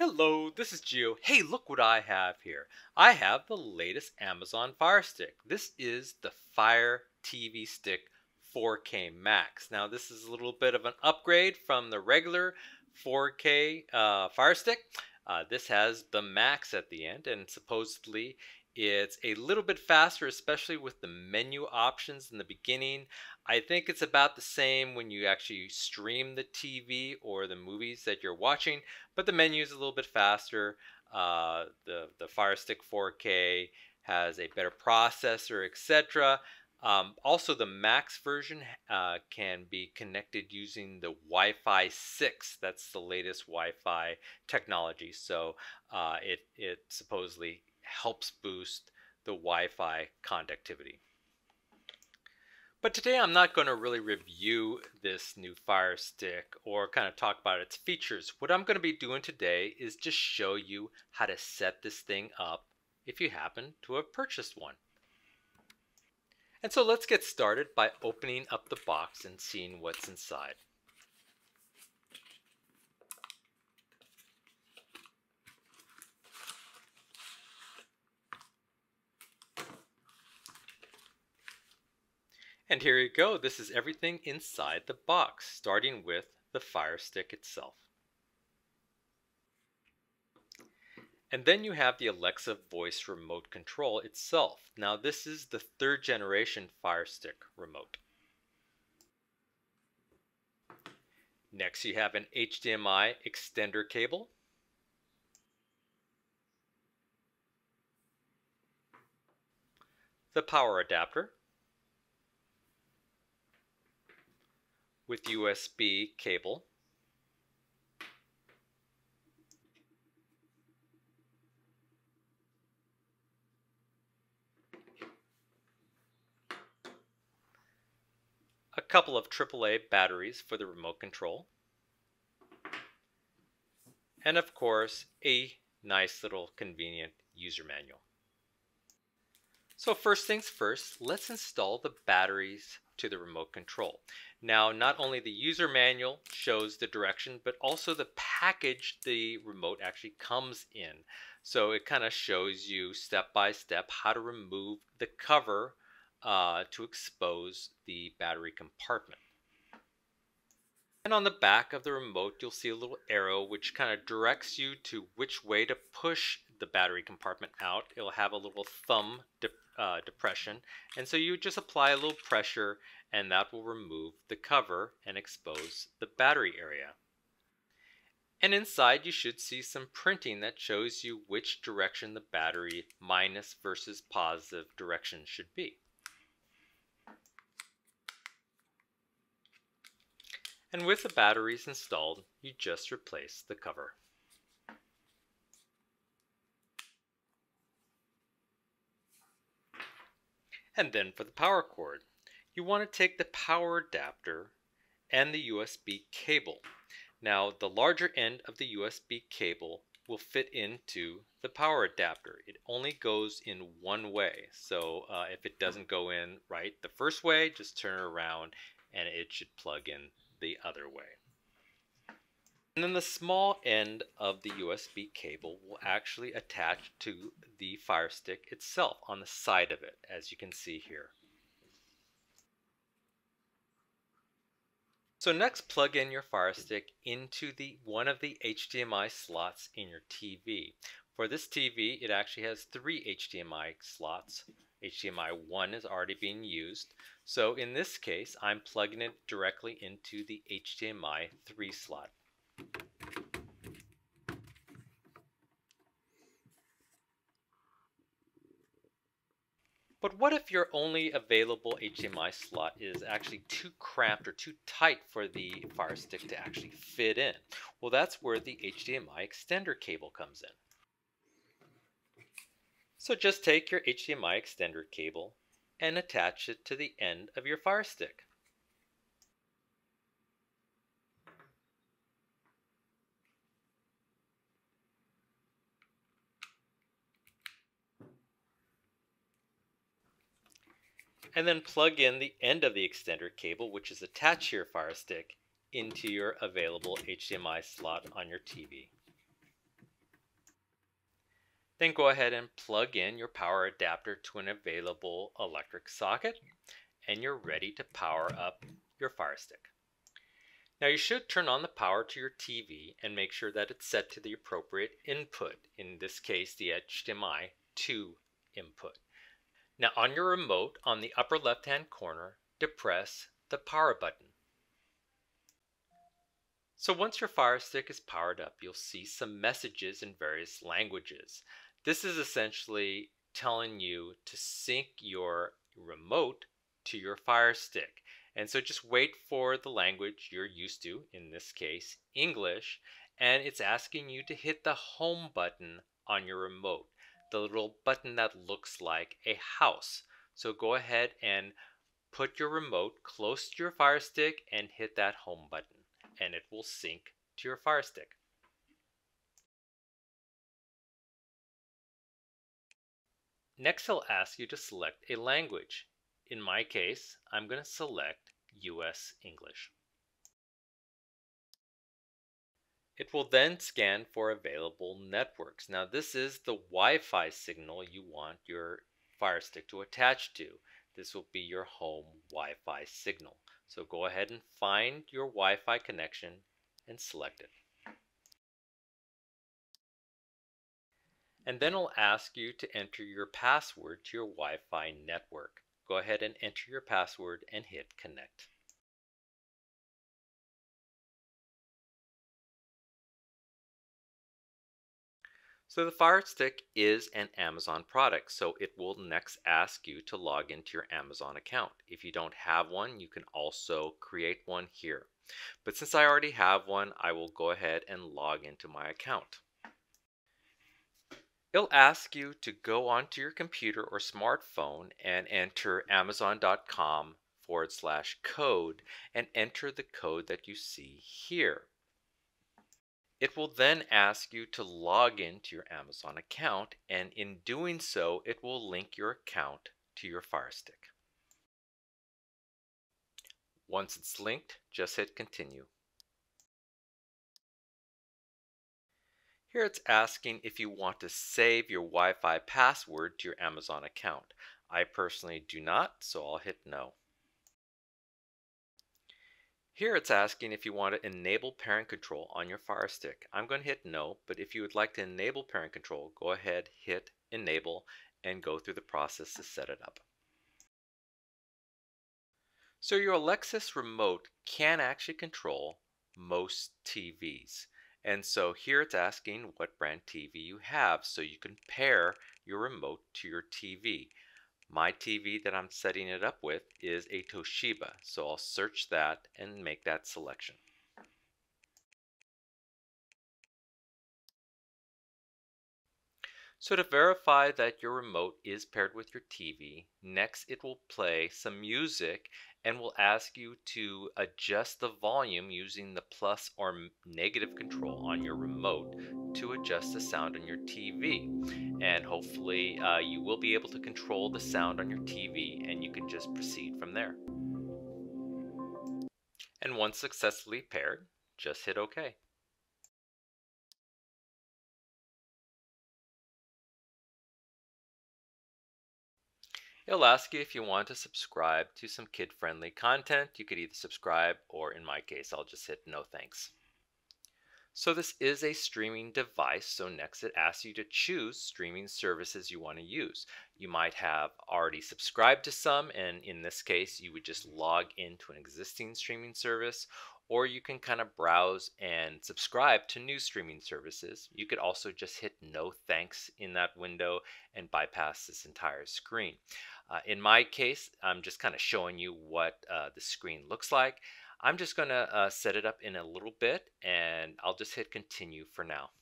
Hello, this is Gio. Hey, look what I have here. I have the latest Amazon Fire Stick. This is the Fire TV Stick 4K Max. Now, this is a little bit of an upgrade from the regular 4K Fire Stick. This has the Max at the end, and supposedly it's a little bit faster, especially with the menu options in the beginning. I think it's about the same when you actually stream the TV or the movies that you're watching, but the menu is a little bit faster. The Fire Stick 4K has a better processor, etc. Also, the Max version can be connected using the Wi-Fi 6. That's the latest Wi-Fi technology. So it supposedly helps boost the Wi-Fi conductivity. But today I'm not going to really review this new Fire Stick or kind of talk about its features. What I'm going to be doing today is just show you how to set this thing up if you happen to have purchased one. And so let's get started by opening up the box and seeing what's inside. And here you go. This is everything inside the box, starting with the Fire Stick itself. And then you have the Alexa voice remote control itself. Now this is the 3rd generation Fire Stick remote. Next you have an HDMI extender cable. The power adapter with USB cable. A couple of AAA batteries for the remote control. And of course, a nice little convenient user manual. So first things first, let's install the batteries to the remote control. Now, not only the user manual shows the direction, but also the package the remote actually comes in. So it kind of shows you step by step how to remove the cover to expose the battery compartment. And on the back of the remote, you'll see a little arrow which kind of directs you to which way to push the battery compartment out. It'll have a little thumb depression, and so you just apply a little pressure and that will remove the cover and expose the battery area. And inside you should see some printing that shows you which direction the battery minus versus positive direction should be. And with the batteries installed, you just replace the cover. And then for the power cord, you want to take the power adapter and the USB cable. Now, the larger end of the USB cable will fit into the power adapter. It only goes in one way. So if it doesn't go in right the first way, just turn it around and it should plug in the other way. And then the small end of the USB cable will actually attach to the Fire Stick itself on the side of it, as you can see here. So next, plug in your Fire Stick into one of the HDMI slots in your TV. For this TV, it actually has 3 HDMI slots. HDMI 1 is already being used. So in this case, I'm plugging it directly into the HDMI 3 slot. But what if your only available HDMI slot is actually too cramped or too tight for the Fire Stick to actually fit in? Well, that's where the HDMI extender cable comes in. So just take your HDMI extender cable and attach it to the end of your Fire Stick. And then plug in the end of the extender cable, which is attached to your Fire Stick, into your available HDMI slot on your TV. Then go ahead and plug in your power adapter to an available electric socket, and you're ready to power up your Fire Stick. Now you should turn on the power to your TV and make sure that it's set to the appropriate input, in this case the HDMI 2 input. Now on your remote, on the upper left hand corner, depress the power button. So once your Fire Stick is powered up, you'll see some messages in various languages. This is essentially telling you to sync your remote to your Fire Stick. And so just wait for the language you're used to, in this case English, and it's asking you to hit the home button on your remote, the little button that looks like a house. So go ahead and put your remote close to your Fire Stick and hit that home button, and it will sync to your Fire Stick. Next, he'll ask you to select a language. In my case, I'm going to select US English. It will then scan for available networks. Now this is the Wi-Fi signal you want your Fire Stick to attach to. This will be your home Wi-Fi signal. So go ahead and find your Wi-Fi connection and select it. And then it'll ask you to enter your password to your Wi-Fi network. Go ahead and enter your password and hit connect. So the Fire Stick is an Amazon product, so it will next ask you to log into your Amazon account. If you don't have one, you can also create one here. But since I already have one, I will go ahead and log into my account. It'll ask you to go onto your computer or smartphone and enter amazon.com/code and enter the code that you see here. It will then ask you to log into your Amazon account, and in doing so, it will link your account to your Fire Stick. Once it's linked, just hit continue. Here it's asking if you want to save your Wi-Fi password to your Amazon account. I personally do not, so I'll hit no. Here it's asking if you want to enable parent control on your Fire Stick. I'm going to hit no, but if you would like to enable parent control, go ahead, hit enable, and go through the process to set it up. So your Alexa remote can actually control most TVs. And so here it's asking what brand TV you have, so you can pair your remote to your TV. My TV that I'm setting it up with is a Toshiba, so I'll search that and make that selection. So to verify that your remote is paired with your TV, next it will play some music and will ask you to adjust the volume using the plus or negative control on your remote to adjust the sound on your TV. And hopefully you will be able to control the sound on your TV, and you can just proceed from there. And once successfully paired, just hit OK. It'll ask you if you want to subscribe to some kid-friendly content. You could either subscribe, or in my case, I'll just hit no thanks. So this is a streaming device, so next it asks you to choose streaming services you want to use. You might have already subscribed to some, and in this case, you would just log into an existing streaming service, or you can kind of browse and subscribe to new streaming services. You could also just hit no thanks in that window and bypass this entire screen. In my case, I'm just kind of showing you what the screen looks like. I'm just going to set it up in a little bit, and I'll just hit continue for now.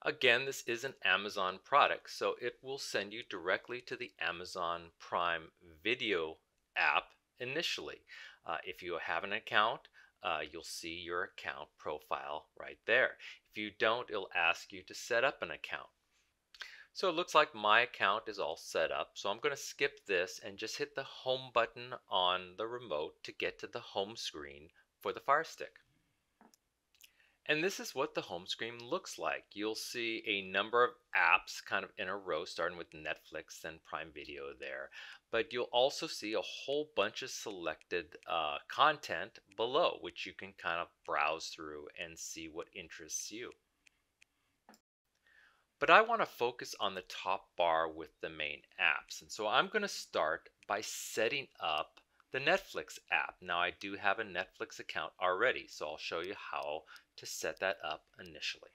Again, this is an Amazon product, so it will send you directly to the Amazon Prime Video app initially. If you have an account, you'll see your account profile right there. If you don't, it'll ask you to set up an account. So it looks like my account is all set up, so I'm going to skip this and just hit the home button on the remote to get to the home screen for the Fire Stick. And this is what the home screen looks like. You'll see a number of apps kind of in a row, starting with Netflix and Prime Video there. But you'll also see a whole bunch of selected content below, which you can kind of browse through and see what interests you. But I want to focus on the top bar with the main apps. And so I'm going to start by setting up the Netflix app. Now I do have a Netflix account already, so I'll show you how to set that up initially.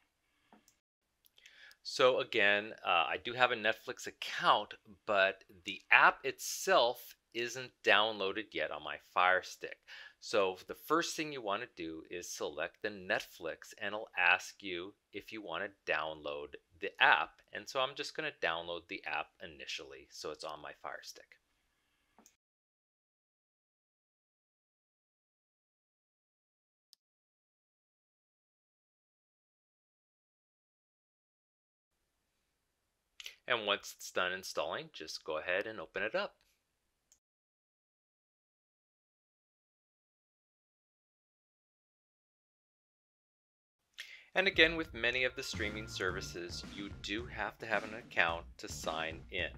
So again, I do have a Netflix account, but the app itself isn't downloaded yet on my Fire Stick. So the first thing you want to do is select the Netflix, and it'll ask you if you want to download the app. And so I'm just going to download the app initially, so it's on my Fire Stick. And once it's done installing, just go ahead and open it up. And again, with many of the streaming services, you do have to have an account to sign in.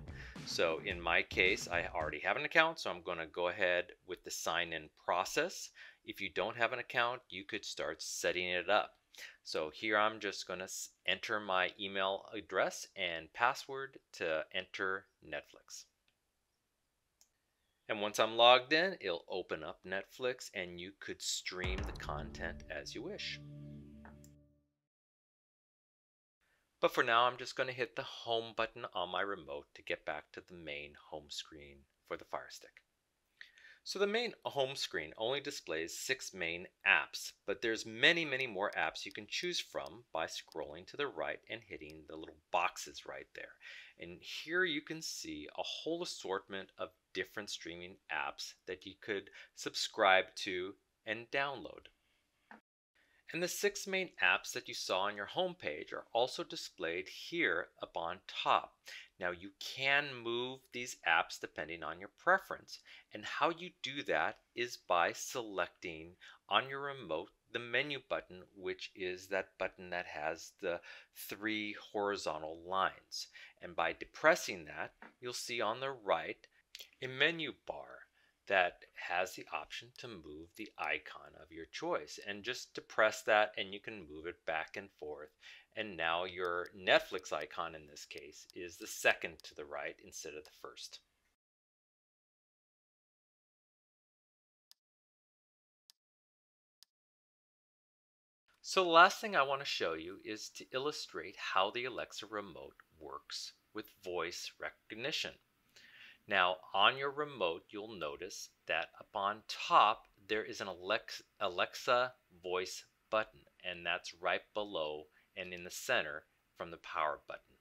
So in my case, I already have an account, so I'm going to go ahead with the sign in process. If you don't have an account, you could start setting it up. So here I'm just going to enter my email address and password to enter Netflix. And once I'm logged in, it'll open up Netflix and you could stream the content as you wish. But for now, I'm just going to hit the home button on my remote to get back to the main home screen for the Fire Stick. So the main home screen only displays 6 main apps, but there's many more apps you can choose from by scrolling to the right and hitting the little boxes right there. And here you can see a whole assortment of different streaming apps that you could subscribe to and download. And the 6 main apps that you saw on your home page are also displayed here up on top. Now you can move these apps depending on your preference, and how you do that is by selecting on your remote the menu button, which is that button that has the 3 horizontal lines. And by depressing that, you'll see on the right a menu bar that has the option to move the icon of your choice, and just depress that and you can move it back and forth, and now your Netflix icon in this case is the second to the right instead of the first. So the last thing I want to show you is to illustrate how the Alexa remote works with voice recognition. Now on your remote, you'll notice that up on top there is an Alexa voice button, and that's right below and in the center from the power button.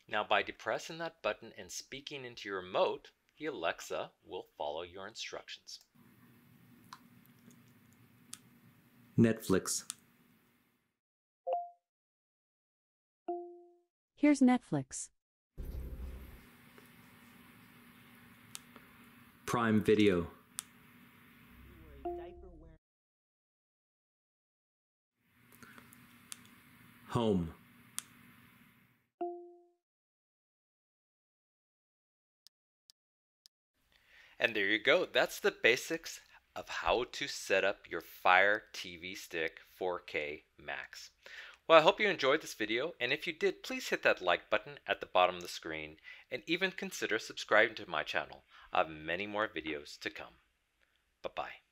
Now by depressing that button and speaking into your remote, the Alexa will follow your instructions. Netflix. Here's Netflix. Prime Video. Home. And there you go. That's the basics of how to set up your Fire TV Stick 4K Max. Well, I hope you enjoyed this video, and if you did, please hit that like button at the bottom of the screen, and even consider subscribing to my channel. I have many more videos to come. Bye-bye.